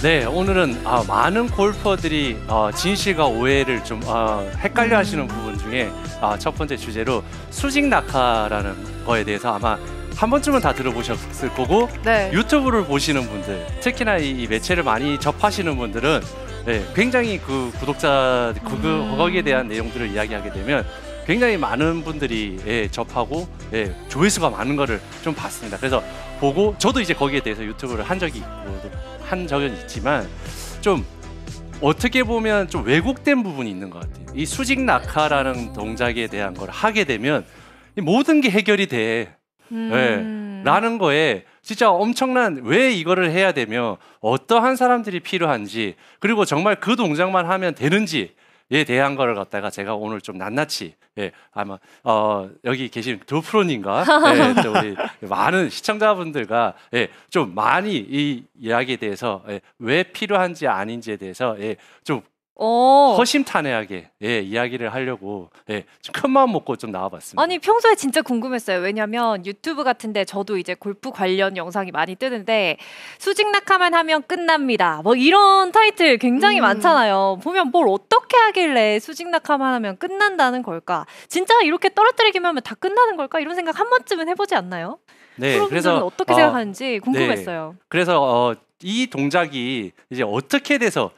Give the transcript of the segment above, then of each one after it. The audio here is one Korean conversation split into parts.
네, 오늘은 많은 골퍼들이 진실과 오해를 좀 헷갈려 하시는 부분 중에 첫 번째 주제로 수직 낙하라는 거에 대해서 아마 한 번쯤은 다 들어보셨을 거고 네. 유튜브를 보시는 분들, 특히나 이 매체를 많이 접하시는 분들은 굉장히 그 구독자 거기에 대한 내용들을 이야기하게 되면 굉장히 많은 분들이 접하고 조회수가 많은 거를 좀 봤습니다. 그래서 보고 저도 이제 거기에 대해서 유튜브를 한 적이 있지만 좀 어떻게 보면 좀 왜곡된 부분이 있는 것 같아요. 이 수직 낙하라는 동작에 대한 걸 하게 되면 모든 게 해결이 돼. 라는 거에 진짜 엄청난 왜 이거를 해야 되며 어떠한 사람들이 필요한지 그리고 정말 그 동작만 하면 되는지에 대한 거를 갖다가 제가 오늘 좀 낱낱이 아마 여기 계신 두 프로님과 또 우리 많은 시청자분들과 좀 많이 이 이야기에 대해서 왜 필요한지 아닌지에 대해서 좀 허심탄회하게 이야기를 하려고 좀 큰 마음 먹고 좀 나와봤습니다. 아니 평소에 진짜 궁금했어요. 왜냐면 유튜브 같은데 저도 이제 골프 관련 영상이 많이 뜨는데 수직 낙하만 하면 끝납니다. 뭐 이런 타이틀 굉장히 많잖아요. 보면 뭘 어떻게 하길래 수직 낙하만 하면 끝난다는 걸까? 진짜 이렇게 떨어뜨리기만 하면 다 끝나는 걸까? 이런 생각 한 번쯤은 해보지 않나요? 네, 프로분들은 그래서 어떻게 생각하는지 궁금했어요. 그래서 이 동작이 이제 어떻게 돼서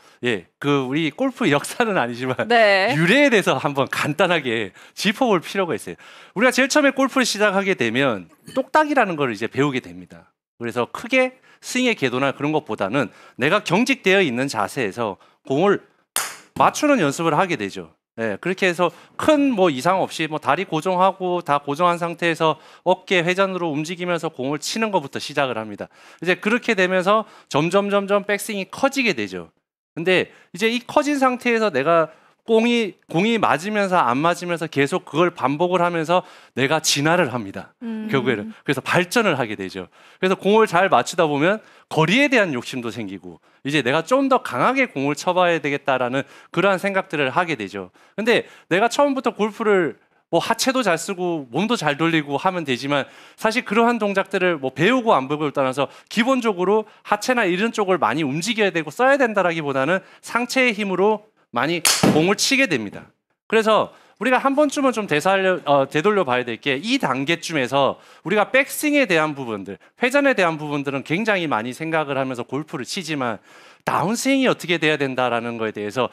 그 우리 골프 역사는 아니지만 유래에 대해서 한번 간단하게 짚어볼 필요가 있어요. 우리가 제일 처음에 골프를 시작하게 되면 똑딱이라는 걸 이제 배우게 됩니다. 그래서 크게 스윙의 궤도나 그런 것보다는 내가 경직되어 있는 자세에서 공을 맞추는 연습을 하게 되죠. 그렇게 해서 큰 뭐 이상 없이 뭐 다리 고정하고 다 고정한 상태에서 어깨 회전으로 움직이면서 공을 치는 것부터 시작을 합니다. 이제 그렇게 되면서 점점 백스윙이 커지게 되죠. 근데 이제 이 커진 상태에서 내가 공이 맞으면서 안 맞으면서 계속 그걸 반복을 하면서 내가 진화를 합니다. 결국에는 그래서 발전을 하게 되죠. 그래서 공을 잘 맞추다 보면 거리에 대한 욕심도 생기고 이제 내가 좀 더 강하게 공을 쳐봐야 되겠다라는 그러한 생각들을 하게 되죠. 근데 내가 처음부터 골프를 뭐 하체도 잘 쓰고 몸도 잘 돌리고 하면 되지만 사실 그러한 동작들을 뭐 배우고 안 배우고를 떠나서 기본적으로 하체나 이런 쪽을 많이 움직여야 되고 써야 된다라기보다는 상체의 힘으로 많이 공을 치게 됩니다. 그래서 우리가 한 번쯤은 좀 되돌려 봐야 될 게 이 단계쯤에서 우리가 백스윙에 대한 부분들, 회전에 대한 부분들은 굉장히 많이 생각을 하면서 골프를 치지만 다운스윙이 어떻게 돼야 된다라는 거에 대해서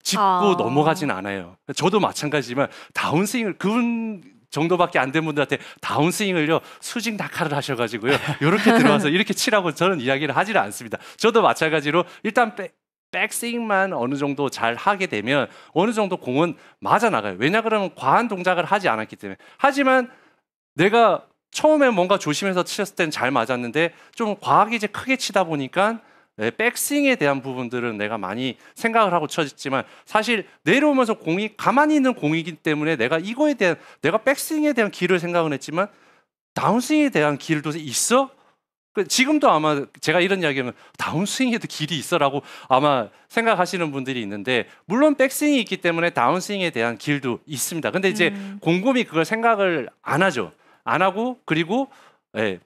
짚고 넘어가진 않아요. 저도 마찬가지지만 다운스윙을 그분 정도밖에 안 된 분들한테 다운스윙을요 수직 낙하를 하셔가지고요 이렇게 들어와서 이렇게 치라고 저는 이야기를 하지를 않습니다. 저도 마찬가지로 일단 백스윙만 어느 정도 잘 하게 되면 어느 정도 공은 맞아 나가요. 왜냐 그러면 과한 동작을 하지 않았기 때문에. 하지만 내가 처음에 뭔가 조심해서 치셨을 때는 잘 맞았는데 좀 과하게 이제 크게 치다 보니까 백스윙에 대한 부분들은 내가 많이 생각을 하고 쳐졌지만 사실 내려오면서 공이 가만히 있는 공이기 때문에 내가 백스윙에 대한 길을 생각은 했지만 다운스윙에 대한 길도 있어? 지금도 아마 제가 이런 이야기하면 다운스윙에도 길이 있어라고 아마 생각하시는 분들이 있는데 물론 백스윙이 있기 때문에 다운스윙에 대한 길도 있습니다. 근데 이제 곰곰이 그걸 생각을 안 하죠. 안 하고 그리고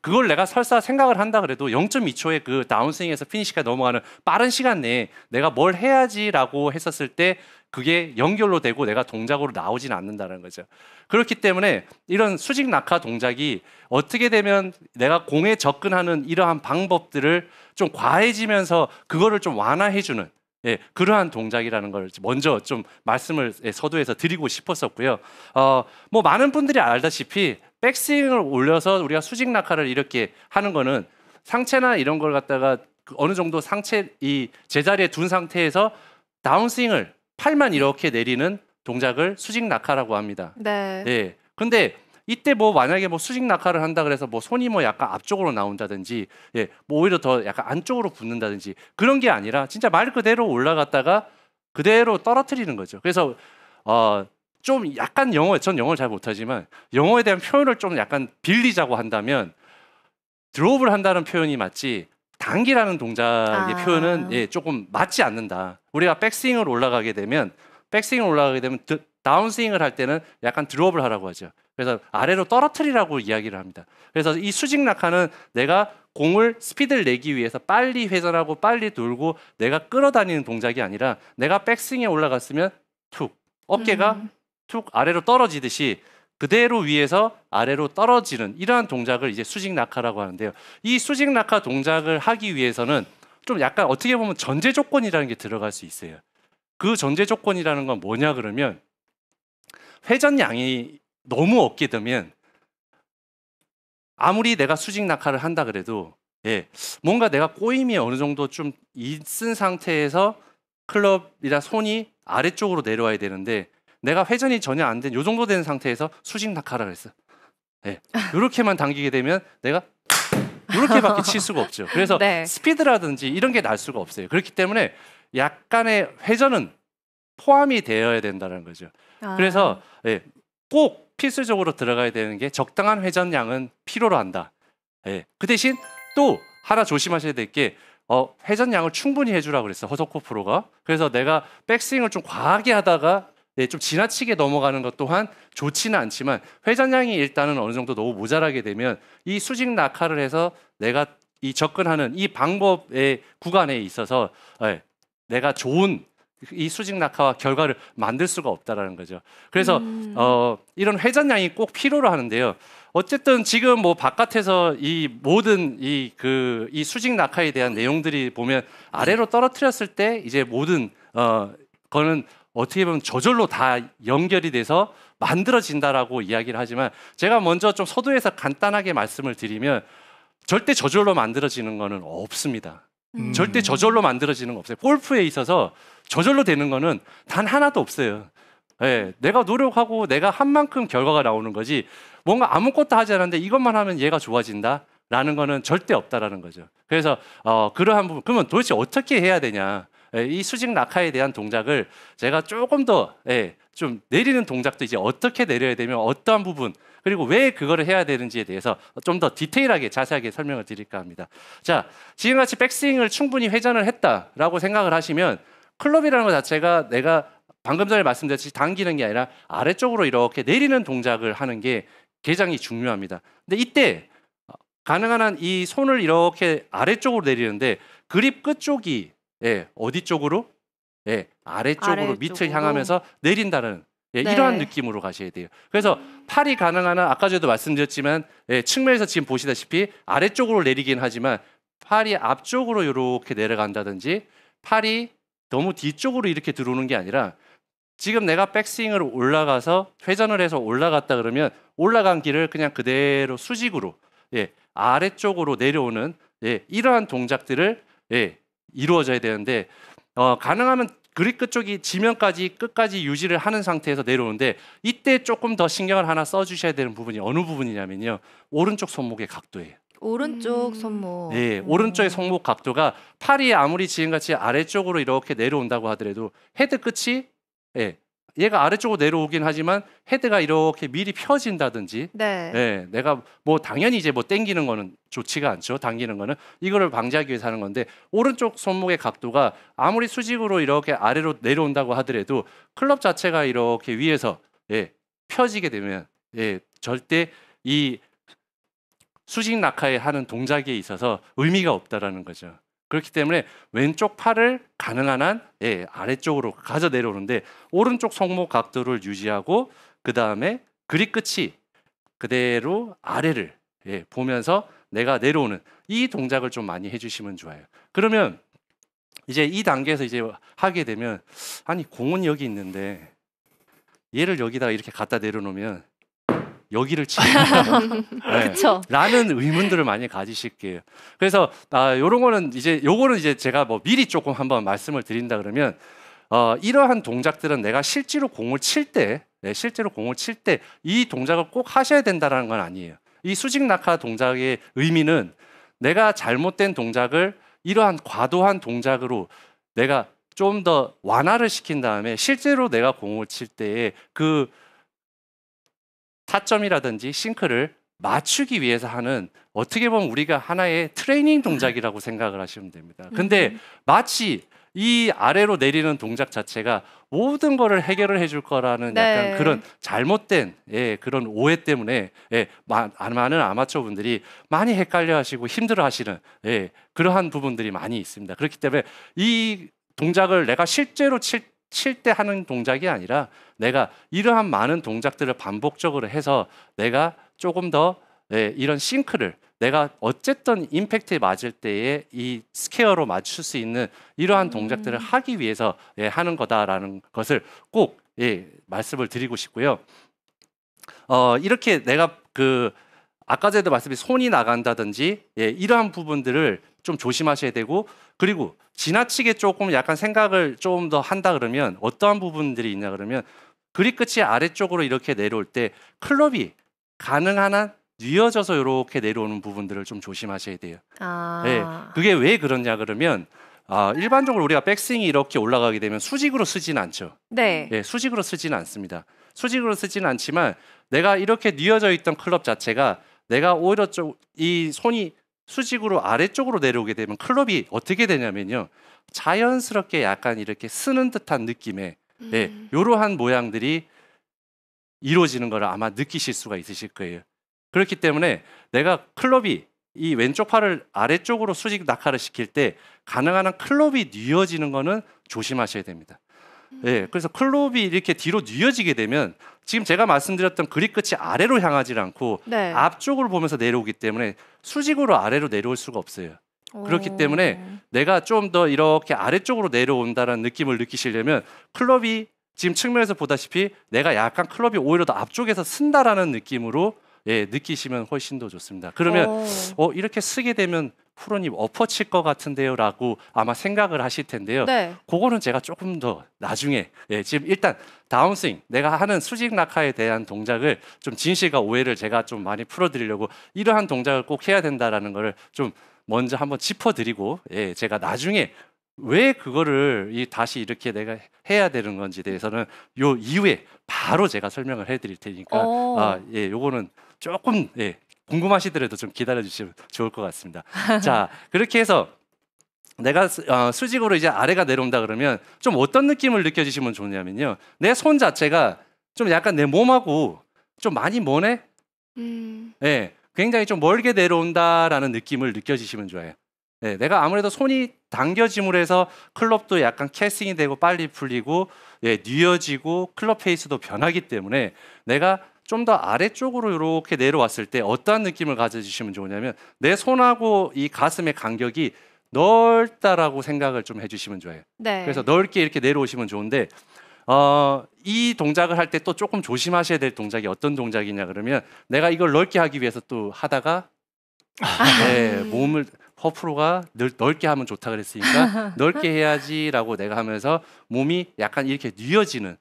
그걸 내가 설사 생각을 한다 그래도 0.2초의 그 다운스윙에서 피니시가 넘어가는 빠른 시간 내에 내가 뭘 해야지라고 했었을 때 그게 연결로 되고 내가 동작으로 나오진 않는다는 거죠. 그렇기 때문에 이런 수직 낙하 동작이 어떻게 되면 내가 공에 접근하는 이러한 방법들을 좀 과해지면서 그거를 좀 완화해주는 그러한 동작이라는 걸 먼저 좀 말씀을 서두에서 드리고 싶었었고요. 뭐 많은 분들이 알다시피 백스윙을 올려서 우리가 수직 낙하를 이렇게 하는 거는 상체나 이런 걸 갖다가 어느 정도 상체 이 제자리에 둔 상태에서 다운스윙을 팔만 이렇게 내리는 동작을 수직 낙하라고 합니다. 근데 이때 뭐 만약에 뭐 수직 낙하를 한다 그래서 뭐 손이 뭐 약간 앞쪽으로 나온다든지 뭐 오히려 더 약간 안쪽으로 붙는다든지 그런 게 아니라 진짜 말 그대로 올라갔다가 그대로 떨어뜨리는 거죠. 그래서 좀 약간 전 영어를 잘 못하지만 영어에 대한 표현을 좀 약간 빌리자고 한다면 드롭을 한다는 표현이 맞지 당기라는 동작의 표현은 조금 맞지 않는다. 우리가 백스윙을 올라가게 되면 다운스윙을 할 때는 약간 드롭을 하라고 하죠. 그래서 아래로 떨어뜨리라고 이야기를 합니다. 그래서 이 수직 낙하는 내가 공을 스피드를 내기 위해서 빨리 회전하고 빨리 돌고 내가 끌어다니는 동작이 아니라 내가 백스윙에 올라갔으면 툭 어깨가 툭 아래로 떨어지듯이 그대로 위에서 아래로 떨어지는 이러한 동작을 이제 수직 낙하라고 하는데요. 이 수직 낙하 동작을 하기 위해서는 좀 약간 어떻게 보면 전제 조건이라는 게 들어갈 수 있어요. 그 전제 조건이라는 건 뭐냐 그러면 회전량이 너무 없게 되면 아무리 내가 수직 낙하를 한다 그래도 뭔가 내가 꼬임이 어느 정도 좀 있은 상태에서 클럽이나 손이 아래쪽으로 내려와야 되는데 내가 회전이 전혀 안 된 요 정도 되는 상태에서 수직 낙하를 했어. 이렇게만 당기게 되면 내가 이렇게밖에 칠 수가 없죠. 그래서 네. 스피드라든지 이런 게 날 수가 없어요. 그렇기 때문에 약간의 회전은 포함이 되어야 된다는 거죠. 그래서 꼭 필수적으로 들어가야 되는 게 적당한 회전량은 필요로 한다. 그 대신 또 하나 조심하셔야 될 게 회전량을 충분히 해주라고 그랬어 허석호 프로가. 그래서 내가 백스윙을 좀 과하게 하다가 좀 지나치게 넘어가는 것 또한 좋지는 않지만 회전량이 일단은 어느 정도 너무 모자라게 되면 이 수직 낙하를 해서 내가 이 접근하는 이 방법의 구간에 있어서 내가 좋은 이 수직 낙하와 결과를 만들 수가 없다라는 거죠. 그래서 이런 회전량이 꼭 필요로 하는데요. 어쨌든 지금 뭐 바깥에서 이 모든 이 수직 낙하에 대한 내용들이 보면 아래로 떨어뜨렸을 때 이제 모든 거는 어떻게 보면 저절로 다 연결이 돼서 만들어진다라고 이야기를 하지만 제가 먼저 좀 서두에서 간단하게 말씀을 드리면 절대 저절로 만들어지는 거는 없습니다. 절대 저절로 만들어지는 거 없어요. 골프에 있어서 저절로 되는 거는 단 하나도 없어요. 내가 노력하고 내가 한 만큼 결과가 나오는 거지 뭔가 아무것도 하지 않았는데 이것만 하면 얘가 좋아진다라는 거는 절대 없다라는 거죠. 그래서 그러한 부분 그러면 도대체 어떻게 해야 되냐? 이 수직 낙하에 대한 동작을 제가 조금 더 좀 내리는 동작도 이제 어떻게 내려야 되면 어떠한 부분 그리고 왜 그거를 해야 되는지에 대해서 좀 더 디테일하게 자세하게 설명을 드릴까 합니다. 자, 지금같이 백스윙을 충분히 회전을 했다라고 생각을 하시면 클럽이라는 것 자체가 내가 방금 전에 말씀드렸듯이 당기는 게 아니라 아래쪽으로 이렇게 내리는 동작을 하는 게 굉장히 중요합니다. 근데 이때 가능한 한 이 손을 이렇게 아래쪽으로 내리는데 그립 끝 쪽이 어디 쪽으로? 아래쪽으로 밑을 향하면서 내린다는 이러한 느낌으로 가셔야 돼요. 그래서 팔이 가능한 한 아까 전에도 말씀드렸지만 측면에서 지금 보시다시피 아래쪽으로 내리긴 하지만 팔이 앞쪽으로 이렇게 내려간다든지 팔이 너무 뒤쪽으로 이렇게 들어오는 게 아니라 지금 내가 백스윙을 올라가서 회전을 해서 올라갔다 그러면 올라간 길을 그냥 그대로 수직으로 아래쪽으로 내려오는 이러한 동작들을 이루어져야 되는데 가능하면 그립 끝쪽이 지면까지 끝까지 유지를 하는 상태에서 내려오는데 이때 조금 더 신경을 하나 써주셔야 되는 부분이 어느 부분이냐면요. 오른쪽 손목의 각도예요. 오른쪽 손목. 네, 오른쪽의 손목 각도가 팔이 아무리 지금같이 아래쪽으로 이렇게 내려온다고 하더라도 헤드 끝이 얘가 아래쪽으로 내려오긴 하지만 헤드가 이렇게 미리 펴진다든지 내가 뭐 당연히 이제 뭐 당기는 거는 좋지가 않죠. 당기는 거는 이거를 방지하기 위해서 하는 건데 오른쪽 손목의 각도가 아무리 수직으로 이렇게 아래로 내려온다고 하더라도 클럽 자체가 이렇게 위에서 펴지게 되면 절대 이 수직 낙하에 하는 동작에 있어서 의미가 없다라는 거죠. 그렇기 때문에 왼쪽 팔을 가능한 한 아래쪽으로 가져 내려오는데 오른쪽 손목 각도를 유지하고 그 다음에 그립 끝이 그대로 아래를 보면서 내가 내려오는 이 동작을 좀 많이 해주시면 좋아요. 그러면 이제 이 단계에서 이제 하게 되면 아니 공은 여기 있는데 얘를 여기다가 이렇게 갖다 내려놓으면 여기를 치는 라는 의문들을 많이 가지실게요. 그래서 요거는 이제 제가 뭐 미리 조금 한번 말씀을 드린다 그러면 이러한 동작들은 내가 실제로 공을 칠 때 이 동작을 꼭 하셔야 된다는 건 아니에요. 이 수직 낙하 동작의 의미는 내가 잘못된 동작을 이러한 과도한 동작으로 내가 좀 더 완화를 시킨 다음에 실제로 내가 공을 칠 때에 그 타점이라든지 싱크를 맞추기 위해서 하는 어떻게 보면 우리가 하나의 트레이닝 동작이라고 생각을 하시면 됩니다. 근데 마치 이 아래로 내리는 동작 자체가 모든 거를 해결을 해줄 거라는 네. 약간 그런 잘못된 그런 오해 때문에 많은 아마추어 분들이 많이 헷갈려하시고 힘들어하시는 그러한 부분들이 많이 있습니다. 그렇기 때문에 이 동작을 내가 실제로 칠 때 하는 동작이 아니라 내가 이러한 많은 동작들을 반복적으로 해서 내가 조금 더 이런 싱크를 내가 어쨌든 임팩트에 맞을 때에 이 스퀘어로 맞출 수 있는 이러한 동작들을 하기 위해서 하는 거다라는 것을 꼭 말씀을 드리고 싶고요. 이렇게 내가 아까 전에도 말씀드린 손이 나간다든지 이러한 부분들을 좀 조심하셔야 되고, 그리고 지나치게 조금 약간 생각을 좀 더 한다 그러면 어떠한 부분들이 있냐 그러면 그립 끝이 아래쪽으로 이렇게 내려올 때 클럽이 가능한 한 뉘어져서 이렇게 내려오는 부분들을 좀 조심하셔야 돼요. 그게 왜 그러냐 그러면 일반적으로 우리가 백스윙이 이렇게 올라가게 되면 수직으로 쓰지는 않죠. 네. 수직으로 쓰지는 않습니다. 수직으로 쓰지는 않지만 내가 이렇게 뉘어져 있던 클럽 자체가 내가 오히려 이 손이 수직으로 아래쪽으로 내려오게 되면 클럽이 어떻게 되냐면요, 자연스럽게 약간 이렇게 쓰는 듯한 느낌의 이러한 모양들이 이루어지는 걸 아마 느끼실 수가 있으실 거예요. 그렇기 때문에 내가 클럽이 이 왼쪽 팔을 아래쪽으로 수직 낙하를 시킬 때 가능한 한 클럽이 뉘어지는 거는 조심하셔야 됩니다. 그래서 클럽이 이렇게 뒤로 뉘어지게 되면 지금 제가 말씀드렸던 그립 끝이 아래로 향하지 않고 앞쪽으로 보면서 내려오기 때문에 수직으로 아래로 내려올 수가 없어요. 그렇기 때문에 내가 좀 더 이렇게 아래쪽으로 내려온다는 느낌을 느끼시려면 클럽이 지금 측면에서 보다시피 내가 약간 클럽이 오히려 더 앞쪽에서 쓴다라는 느낌으로 느끼시면 훨씬 더 좋습니다. 그러면 이렇게 쓰게 되면 프로님 엎어칠 것 같은데요 라고 아마 생각을 하실 텐데요. 그거는 제가 조금 더 나중에 지금 일단 다운스윙 내가 하는 수직 낙하에 대한 동작을 좀 진실과 오해를 제가 좀 많이 풀어드리려고 이러한 동작을 꼭 해야 된다라는 거를 좀 먼저 한번 짚어드리고 제가 나중에 왜 그거를 다시 이렇게 내가 해야 되는 건지에 대해서는 요 이후에 바로 제가 설명을 해드릴 테니까 요거는 조금 궁금하시더라도 좀 기다려주시면 좋을 것 같습니다. 자, 그렇게 해서 내가 수직으로 이제 아래가 내려온다 그러면 좀 어떤 느낌을 느껴지시면 좋냐면요, 내 손 자체가 좀 약간 내 몸하고 좀 많이 머네? 굉장히 좀 멀게 내려온다라는 느낌을 느껴지시면 좋아요. 내가 아무래도 손이 당겨짐으로 해서 클럽도 약간 캐스팅이 되고 빨리 풀리고 뉘어지고 클럽 페이스도 변하기 때문에 내가 좀 더 아래쪽으로 이렇게 내려왔을 때 어떠한 느낌을 가져주시면 좋으냐면 내 손하고 이 가슴의 간격이 넓다라고 생각을 좀 해주시면 좋아요. 그래서 넓게 이렇게 내려오시면 좋은데 이 동작을 할 때 또 조금 조심하셔야 될 동작이 어떤 동작이냐 그러면 내가 이걸 넓게 하기 위해서 또 하다가 몸을 허프로가 넓게 하면 좋다 그랬으니까 넓게 해야지라고 내가 하면서 몸이 약간 이렇게 뉘어지는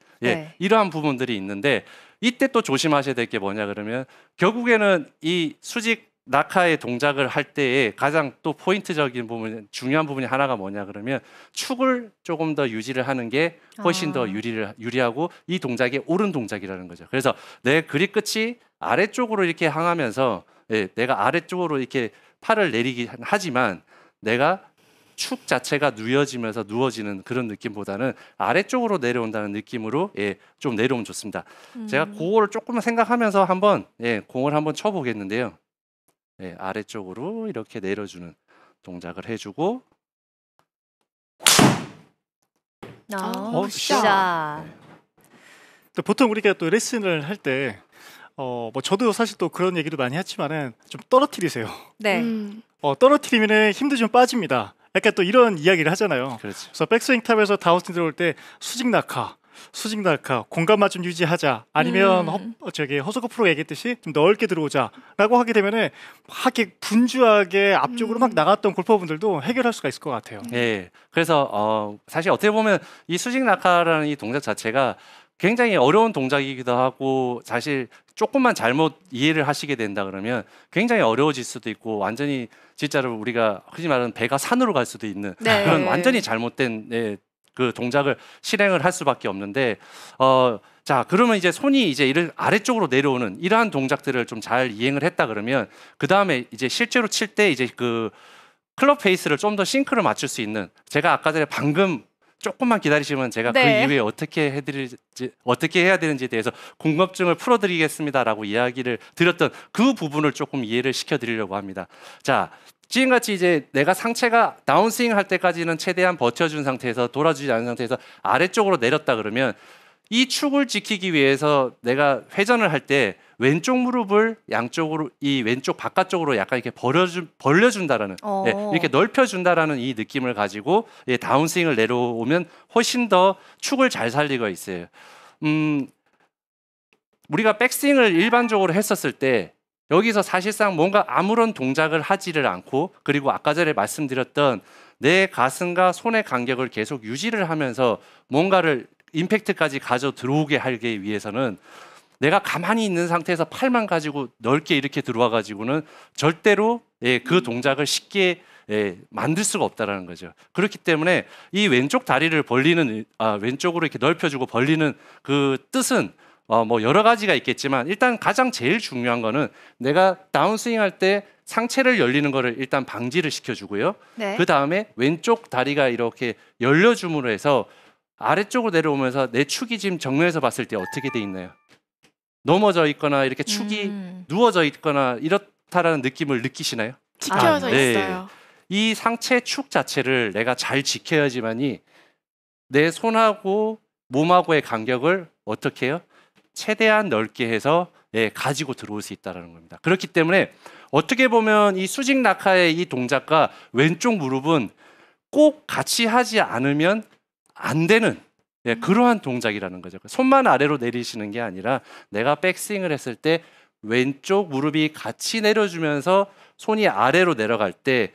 이러한 부분들이 있는데 이때 또 조심하셔야 될 게 뭐냐 그러면 결국에는 이 수직 낙하의 동작을 할 때에 가장 또 포인트적인 부분, 중요한 부분이 하나가 뭐냐 그러면 축을 조금 더 유지를 하는 게 훨씬 더 유리하고 이 동작이 옳은 동작이라는 거죠. 그래서 내 그립 끝이 아래쪽으로 이렇게 향하면서 내가 아래쪽으로 이렇게 팔을 내리긴 하지만 내가 축 자체가 누워지면서 누워지는 그런 느낌보다는 아래쪽으로 내려온다는 느낌으로 좀 내려오면 좋습니다. 제가 그거를 조금만 생각하면서 한번 공을 한번 쳐보겠는데요. 아래쪽으로 이렇게 내려주는 동작을 해주고 샷. 보통 우리가 또 레슨을 할 때 뭐 저도 사실 또 그런 얘기도 많이 했지만은 좀 떨어뜨리세요. 떨어뜨리면은 힘도 좀 빠집니다. 약간 또 이런 이야기를 하잖아요. 그렇죠. 그래서 백스윙 탑에서 다운스윙 들어올 때 수직 낙하, 공간만 좀 유지하자. 아니면 허석호 프로가 얘기했듯이 좀 넓게 들어오자라고 하게 되면은 막 이렇게 분주하게 앞쪽으로 막 나갔던 골퍼분들도 해결할 수가 있을 것 같아요. 그래서 사실 어떻게 보면 이 수직 낙하라는 이 동작 자체가 굉장히 어려운 동작이기도 하고 사실 조금만 잘못 이해를 하시게 된다 그러면 굉장히 어려워질 수도 있고 완전히 진짜로 우리가 흔히 말하는 배가 산으로 갈 수도 있는 그런 완전히 잘못된 그 동작을 실행을 할 수밖에 없는데 자 그러면 이제 손이 이제 이를 아래쪽으로 내려오는 이러한 동작들을 좀 잘 이행을 했다 그러면 그 다음에 이제 실제로 칠 때 이제 클럽 페이스를 좀 더 싱크를 맞출 수 있는, 제가 아까 전에 방금 조금만 기다리시면 제가 네. 그 이후에 어떻게 해야 되는지에 대해서 궁금증을 풀어드리겠습니다라고 이야기를 드렸던 그 부분을 조금 이해를 시켜드리려고 합니다. 자, 지금같이 이제 내가 상체가 다운스윙 할 때까지는 최대한 버텨준 상태에서 돌아주지 않은 상태에서 아래쪽으로 내렸다 그러면 이 축을 지키기 위해서 내가 회전을 할 때 왼쪽 무릎을 양쪽으로, 이 왼쪽 바깥쪽으로 약간 이렇게 벌려준다라는, 예, 이렇게 넓혀준다라는 이 느낌을 가지고 예, 다운스윙을 내려오면 훨씬 더 축을 잘 살리고 있어요. 우리가 백스윙을 일반적으로 했었을 때 여기서 사실상 뭔가 아무런 동작을 하지를 않고, 그리고 아까 전에 말씀드렸던 내 가슴과 손의 간격을 계속 유지를 하면서 뭔가를 임팩트까지 가져 들어오게 하기 위해서는 내가 가만히 있는 상태에서 팔만 가지고 넓게 이렇게 들어와 가지고는 절대로 예, 그 동작을 쉽게 예, 만들 수가 없다라는 거죠. 그렇기 때문에 이 왼쪽 다리를 벌리는, 왼쪽으로 이렇게 넓혀주고 벌리는 그 뜻은 뭐 여러 가지가 있겠지만, 일단 가장 제일 중요한 거는 내가 다운스윙 할 때 상체를 열리는 거를 일단 방지를 시켜주고요. 네. 그 다음에 왼쪽 다리가 이렇게 열려줌으로 해서 아래쪽으로 내려오면서 내 축이 지금 정면에서 봤을 때 어떻게 돼 있나요? 넘어져 있거나 이렇게 축이 누워져 있거나 이렇다라는 느낌을 느끼시나요? 지켜져 네. 있어요. 이 상체 축 자체를 내가 잘 지켜야지만이 내 손하고 몸하고의 간격을 어떻게 해요? 최대한 넓게 해서 예, 가지고 들어올 수 있다는 겁니다. 그렇기 때문에 어떻게 보면 이 수직 낙하의 이 동작과 왼쪽 무릎은 꼭 같이 하지 않으면 안 되는 예, 그러한 동작이라는 거죠. 손만 아래로 내리시는 게 아니라 내가 백스윙을 했을 때 왼쪽 무릎이 같이 내려주면서 손이 아래로 내려갈 때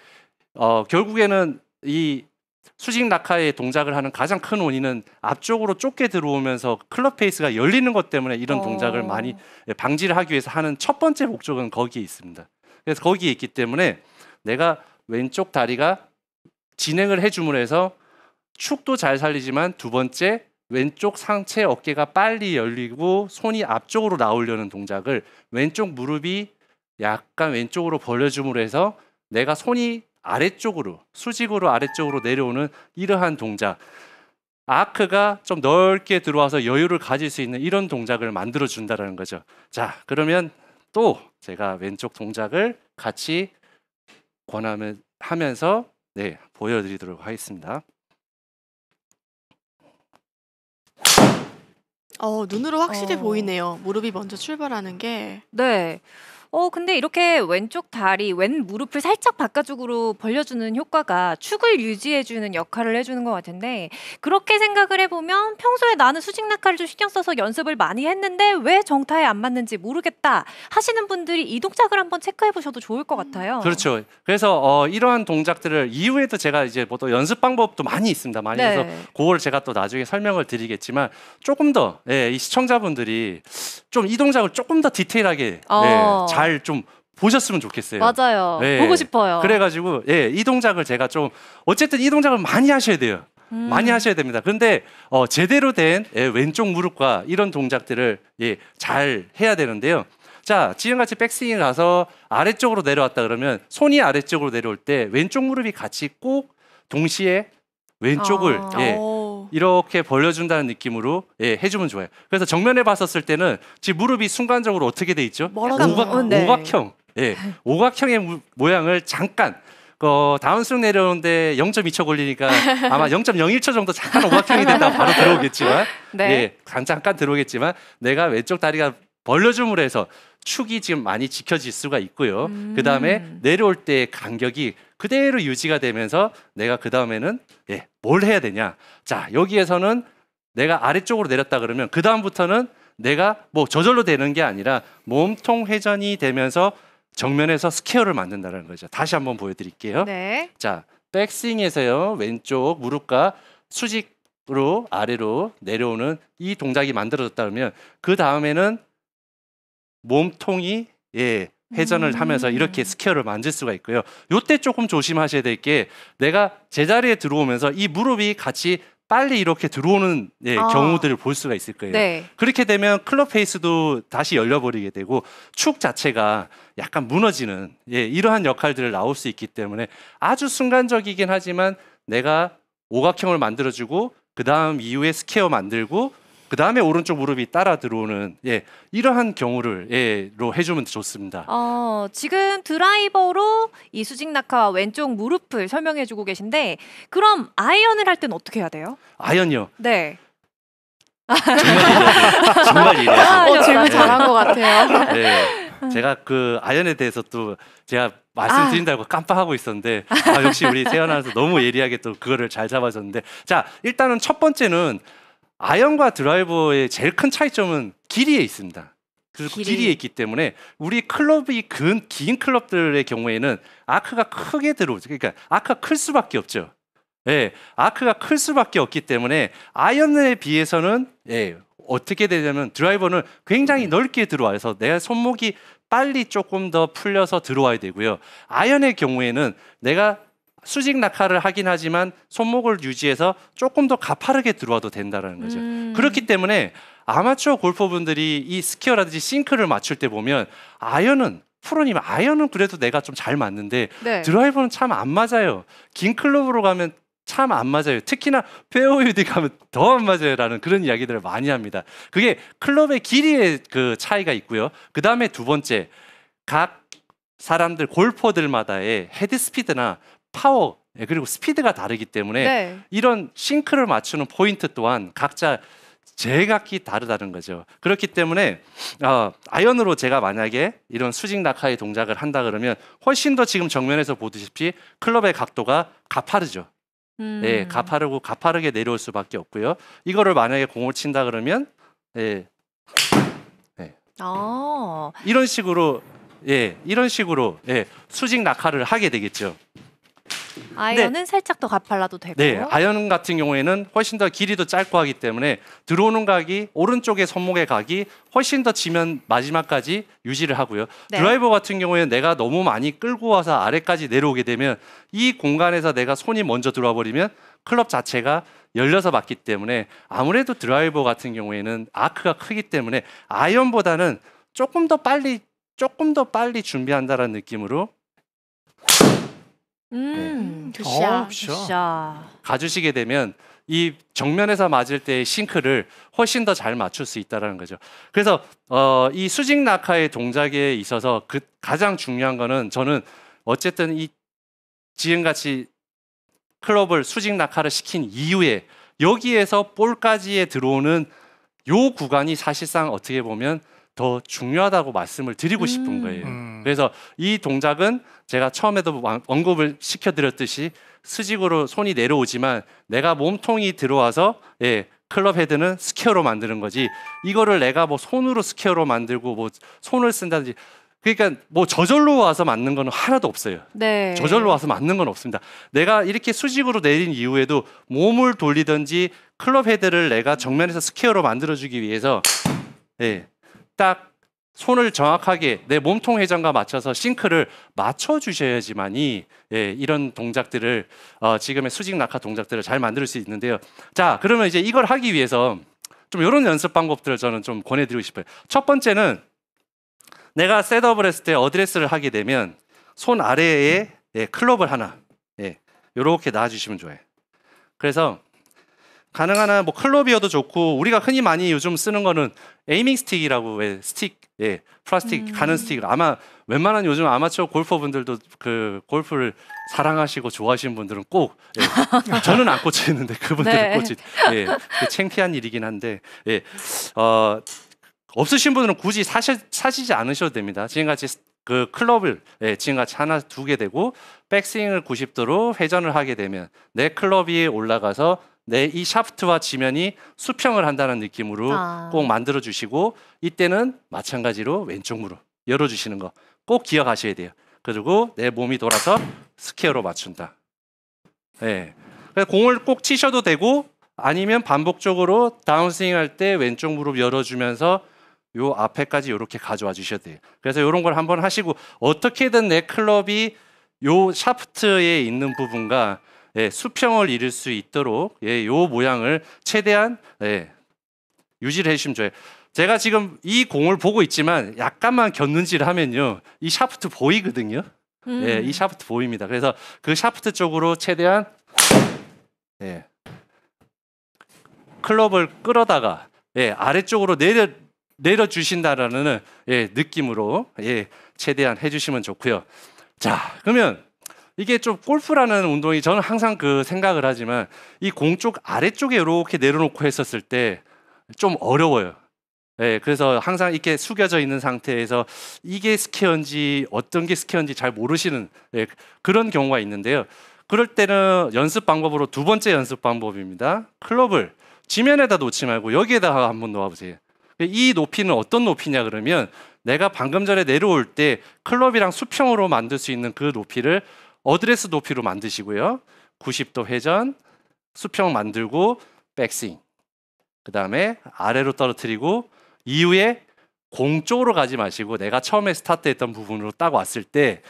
결국에는 이 수직 낙하의 동작을 하는 가장 큰 원인은 앞쪽으로 좁게 들어오면서 클럽 페이스가 열리는 것 때문에 이런 동작을 많이 방지를 하기 위해서 하는 첫 번째 목적은 거기에 있습니다. 그래서 거기에 있기 때문에 내가 왼쪽 다리가 진행을 해줌으로 해서 축도 잘 살리지만, 두 번째 왼쪽 상체 어깨가 빨리 열리고 손이 앞쪽으로 나오려는 동작을 왼쪽 무릎이 약간 왼쪽으로 벌려줌으로 해서 내가 손이 아래쪽으로, 수직으로 아래쪽으로 내려오는 이러한 동작, 아크가 좀 넓게 들어와서 여유를 가질 수 있는 이런 동작을 만들어 준다는 거죠. 자, 그러면 또 제가 왼쪽 동작을 같이 권하면서 네, 보여드리도록 하겠습니다. 눈으로 확실히 보이네요. 무릎이 먼저 출발하는 게. 네. 근데 이렇게 왼쪽 다리, 왼 무릎을 살짝 바깥쪽으로 벌려주는 효과가 축을 유지해주는 역할을 해주는 것 같은데, 그렇게 생각을 해보면 평소에 나는 수직 낙하를 좀 신경 써서 연습을 많이 했는데 왜 정타에 안 맞는지 모르겠다 하시는 분들이 이 동작을 한번 체크해보셔도 좋을 것 같아요. 그렇죠. 그래서 이러한 동작들을 이후에도 제가 이제 뭐 또 연습 방법도 많이 있습니다. 많이 해서 그걸 제가 또 나중에 설명을 드리겠지만, 조금 더 이 시청자분들이 좀 이 동작을 조금 더 디테일하게 잘 좀 보셨으면 좋겠어요. 맞아요. 보고 싶어요. 그래가지고 이 동작을 제가 좀, 어쨌든 이 동작을 많이 하셔야 돼요. 많이 하셔야 됩니다. 그런데 제대로 된 왼쪽 무릎과 이런 동작들을 잘 해야 되는데요. 자, 지금같이 백스윙에 가서 아래쪽으로 내려왔다 그러면 손이 아래쪽으로 내려올 때 왼쪽 무릎이 같이 꼭 동시에 왼쪽을 이렇게 벌려준다는 느낌으로 해주면 좋아요. 그래서 정면에 봤었을 때는 지금 무릎이 순간적으로 어떻게 돼 있죠? 오각형. 오각형의 모양을 잠깐 다운스윙 내려오는데 0.2초 걸리니까 아마 0.01초 정도 잠깐 오각형이 된다 바로 들어오겠지만 잠깐 들어오겠지만, 내가 왼쪽 다리가 벌려줌으로 해서 축이 지금 많이 지켜질 수가 있고요. 그 다음에 내려올 때 간격이 그대로 유지가 되면서 내가 그 다음에는 뭘 해야 되냐. 자, 여기에서는 내가 아래쪽으로 내렸다 그러면 그 다음부터는 내가 뭐 저절로 되는 게 아니라 몸통 회전이 되면서 정면에서 스퀘어를 만든다는 거죠. 다시 한번 보여드릴게요. 네. 자, 백스윙에서요, 왼쪽 무릎과 수직으로 아래로 내려오는 이 동작이 만들어졌다 그러면 그 다음에는 몸통이 회전을 하면서 이렇게 스퀘어를 만들 수가 있고요. 요때 조금 조심하셔야 될 게, 내가 제자리에 들어오면서 이 무릎이 같이 빨리 이렇게 들어오는 경우들을 볼 수가 있을 거예요. 네. 그렇게 되면 클럽 페이스도 다시 열려버리게 되고 축 자체가 약간 무너지는 이러한 역할들을 나올 수 있기 때문에 아주 순간적이긴 하지만 내가 오각형을 만들어주고 그 다음 이후에 스퀘어 만들고 그 다음에 오른쪽 무릎이 따라 들어오는 이러한 경우를 로 해주면 좋습니다. 지금 드라이버로 이 수직 낙하와 왼쪽 무릎을 설명해주고 계신데 그럼 아이언을 할 때는 어떻게 해야 돼요? 아이언요. 네. 정말 이래요. 질문 잘한 것 같아요. 네. 제가 그 아이언에 대해서 또 제가 말씀드린다고 깜빡하고 있었는데 역시 우리 세연 아나운서 너무 예리하게 또 그거를 잘 잡아줬는데 자 일단은 첫 번째는 아이언과 드라이버의 제일 큰 차이점은 길이에 있습니다. 그 길이에 있기 때문에 우리 클럽이 긴 클럽들의 경우에는 아크가 크게 들어오죠. 그러니까 아크가 클 수밖에 없죠. 아크가 클 수밖에 없기 때문에 아이언에 비해서는 어떻게 되냐면 드라이버는 굉장히 넓게 들어와서 내 손목이 빨리 조금 더 풀려서 들어와야 되고요. 아이언의 경우에는 내가 수직 낙하를 하긴 하지만 손목을 유지해서 조금 더 가파르게 들어와도 된다는 거죠. 그렇기 때문에 아마추어 골퍼분들이 이 스퀘어라든지 싱크를 맞출 때 보면 프로님 아이언은 그래도 내가 좀 잘 맞는데 드라이버는 참 안 맞아요. 긴 클럽으로 가면 참 안 맞아요. 특히나 페어웨이 가면 더 안 맞아요라는 그런 이야기들을 많이 합니다. 그게 클럽의 길이의 그 차이가 있고요. 그 다음에 두 번째, 각 사람들 골퍼들마다의 헤드 스피드나 파워 그리고 스피드가 다르기 때문에 이런 싱크를 맞추는 포인트 또한 각자 제각기 다르다는 거죠. 그렇기 때문에 아이언으로 제가 만약에 이런 수직 낙하의 동작을 한다 그러면 훨씬 더 지금 정면에서 보듯이 클럽의 각도가 가파르죠. 가파르게 내려올 수밖에 없고요. 이거를 만약에 공을 친다 그러면 이런 식으로 수직 낙하를 하게 되겠죠. 아이언은 살짝 더 가팔라도 되고. 아이언 같은 경우에는 훨씬 더 길이도 짧고 하기 때문에 들어오는 각이 오른쪽의 손목의 각이 훨씬 더 지면 마지막까지 유지를 하고요. 드라이버 같은 경우에는 내가 너무 많이 끌고 와서 아래까지 내려오게 되면 이 공간에서 내가 손이 먼저 들어와 버리면 클럽 자체가 열려서 맞기 때문에 아무래도 드라이버 같은 경우에는 아크가 크기 때문에 아이언보다는 조금 더 빨리 준비한다라는 느낌으로 굿샷. 가주시게 되면 이 정면에서 맞을 때의 싱크를 훨씬 더 잘 맞출 수 있다는 거죠. 그래서 이 수직 낙하의 동작에 있어서 가장 중요한 거는 저는 어쨌든 이 지금같이 클럽을 수직 낙하를 시킨 이후에 여기에서 볼까지에 들어오는 요 구간이 사실상 어떻게 보면 더 중요하다고 말씀을 드리고 싶은 거예요. 그래서 이 동작은 제가 처음에도 언급을 시켜드렸듯이 수직으로 손이 내려오지만 내가 몸통이 들어와서 클럽 헤드는 스퀘어로 만드는 거지 이거를 내가 뭐 손으로 스퀘어로 만들고 뭐 손을 쓴다든지 그러니까 뭐 저절로 와서 맞는 건 하나도 없어요. 저절로 와서 맞는 건 없습니다. 내가 이렇게 수직으로 내린 이후에도 몸을 돌리든지 클럽 헤드를 내가 정면에서 스퀘어로 만들어주기 위해서 딱 손을 정확하게 내 몸통 회전과 맞춰서 싱크를 맞춰주셔야지만이 이런 동작들을 지금의 수직 낙하 동작들을 잘 만들 수 있는데요. 자, 그러면 이제 이걸 하기 위해서 좀 이런 연습 방법들을 저는 좀 권해드리고 싶어요. 첫 번째는 내가 셋업을 했을 때 어드레스를 하게 되면 손 아래에 클럽을 하나 이렇게 놔주시면 좋아요. 그래서 가능한 한 뭐 클럽이어도 좋고 우리가 흔히 많이 요즘 쓰는 거는 에이밍 스틱이라고 스틱 플라스틱 가는 스틱 아마 웬만한 요즘 아마추어 골퍼분들도 그 골프를 사랑하시고 좋아하시는 분들은 꼭 저는 안 꽂혀 있는데 그분들은 꽂히 창피한 일이긴 한데 없으신 분들은 굳이 사시지 않으셔도 됩니다. 지금같이 그 클럽을 지금같이 하나 두게 되고 백스윙을 90도로 회전을 하게 되면 내 클럽이 올라가서 내 이 샤프트와 지면이 수평을 한다는 느낌으로 꼭 만들어 주시고 이때는 마찬가지로 왼쪽 무릎 열어 주시는 거 꼭 기억하셔야 돼요. 그리고 내 몸이 돌아서 스퀘어로 맞춘다. 그래서 공을 꼭 치셔도 되고 아니면 반복적으로 다운스윙 할 때 왼쪽 무릎 열어주면서 요 앞에까지 이렇게 가져와 주셔야 돼요. 그래서 이런 걸 한번 하시고 어떻게든 내 클럽이 요 샤프트에 있는 부분과 예, 수평을 이룰 수 있도록 예, 요 모양을 최대한 예, 유지를 해주시면 좋아요. 제가 지금 이 공을 보고 있지만 약간만 곁눈질을 하면요, 이 샤프트 보이거든요. 예, 이 샤프트 보입니다. 그래서 그 샤프트 쪽으로 최대한 예, 클럽을 끌어다가 예, 아래쪽으로 내려 주신다라는 예, 느낌으로 예, 최대한 해주시면 좋고요. 자, 그러면 이게 좀 골프라는 운동이 저는 항상 그 생각을 하지만 이 공 쪽 아래쪽에 이렇게 내려놓고 했었을 때 좀 어려워요. 예, 그래서 항상 이렇게 숙여져 있는 상태에서 이게 스퀘어인지 어떤 게 스퀘어인지 잘 모르시는 예, 그런 경우가 있는데요. 그럴 때는 연습 방법으로 두 번째 연습 방법입니다. 클럽을 지면에다 놓지 말고 여기에다가 한번 놓아보세요. 이 높이는 어떤 높이냐 그러면 내가 방금 전에 내려올 때 클럽이랑 수평으로 만들 수 있는 그 높이를 어드레스 높이로 만드시고요. 90도 회전, 수평 만들고 백스윙. 그 다음에 아래로 떨어뜨리고 이후에 공 쪽으로 가지 마시고 내가 처음에 스타트했던 부분으로 딱 왔을 때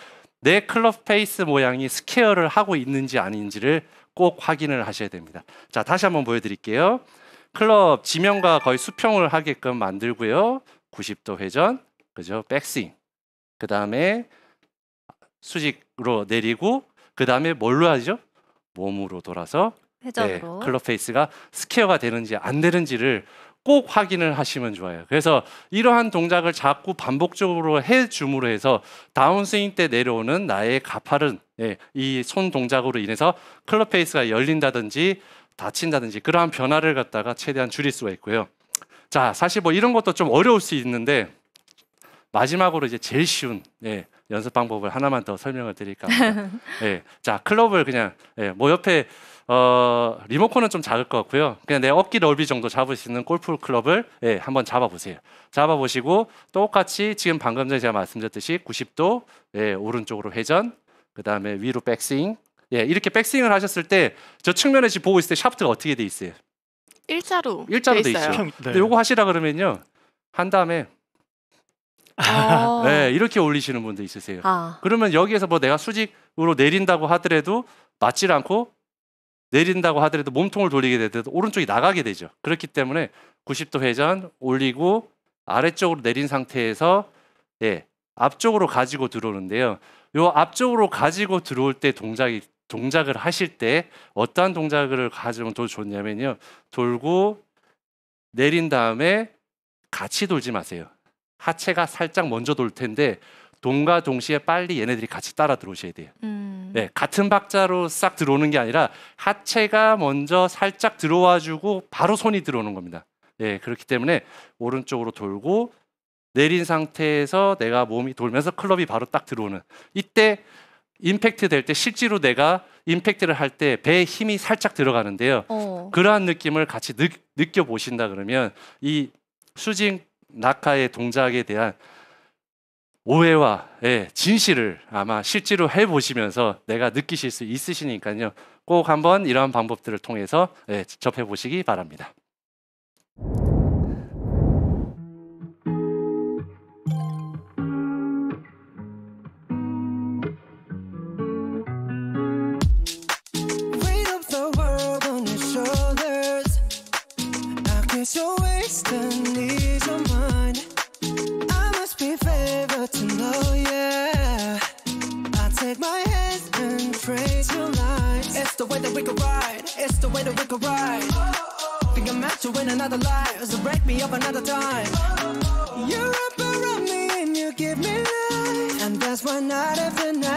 내 클럽 페이스 모양이 스퀘어를 하고 있는지 아닌지를 꼭 확인을 하셔야 됩니다. 자, 다시 한번 보여드릴게요. 클럽 지면과 거의 수평을 하게끔 만들고요. 90도 회전, 그죠? 백스윙. 그 다음에 수직으로 내리고 그 다음에 뭘로 하죠? 몸으로 돌아서 회전으로. 네, 클럽 페이스가 스퀘어가 되는지 안 되는지를 꼭 확인을 하시면 좋아요. 그래서 이러한 동작을 자꾸 반복적으로 해줌으로 해서 다운스윙 때 내려오는 나의 가파른 예, 이 손 동작으로 인해서 클럽 페이스가 열린다든지 닫힌다든지 그러한 변화를 갖다가 최대한 줄일 수가 있고요. 자, 사실 뭐 이런 것도 좀 어려울 수 있는데 마지막으로 이제 제일 쉬운 예, 연습 방법을 하나만 더 설명을 드릴까 합니다. 예, 자, 클럽을 그냥 예, 뭐 옆에 리모컨은 좀 작을 것 같고요. 그냥 내 어깨 넓이 정도 잡을 수 있는 골프 클럽을 예, 한번 잡아보세요. 잡아보시고 똑같이 지금 방금 전에 제가 말씀드렸듯이 90도 예, 오른쪽으로 회전, 그 다음에 위로 백스윙. 예, 이렇게 백스윙을 하셨을 때 저 측면에 지금 보고 있을 때 샤프트가 어떻게 돼 있어요? 일자로 돼 있죠. 네. 근데 요거 하시라 그러면요, 한 다음에 네, 이렇게 올리시는 분도 있으세요. 그러면 여기에서 뭐 내가 수직으로 내린다고 하더라도 맞질 않고 내린다고 하더라도 몸통을 돌리게 되더라도 오른쪽이 나가게 되죠. 그렇기 때문에 90도 회전 올리고 아래쪽으로 내린 상태에서 예, 앞쪽으로 가지고 들어오는데요. 요 앞쪽으로 가지고 들어올 때 동작을 하실 때 어떠한 동작을 가지면 더 좋냐면요. 돌고 내린 다음에 같이 돌지 마세요. 하체가 살짝 먼저 돌 텐데 동과 동시에 빨리 얘네들이 같이 따라 들어오셔야 돼요. 네, 같은 박자로 싹 들어오는 게 아니라 하체가 먼저 살짝 들어와주고 바로 손이 들어오는 겁니다. 네, 그렇기 때문에 오른쪽으로 돌고 내린 상태에서 내가 몸이 돌면서 클럽이 바로 딱 들어오는 이때 임팩트 될 때 실제로 내가 임팩트를 할 때 배에 힘이 살짝 들어가는데요. 그러한 느낌을 같이 느껴보신다 그러면 이 수직 낙하의 동작에 대한 오해와 예, 진실을 아마 실제로 해보시면서 내가 느끼실 수 있으시니까요. 꼭 한번 이러한 방법들을 통해서 예, 접해보시기 바랍니다. To win another life, so break me up another time. You wrap around me and you give me life, and that's why night after night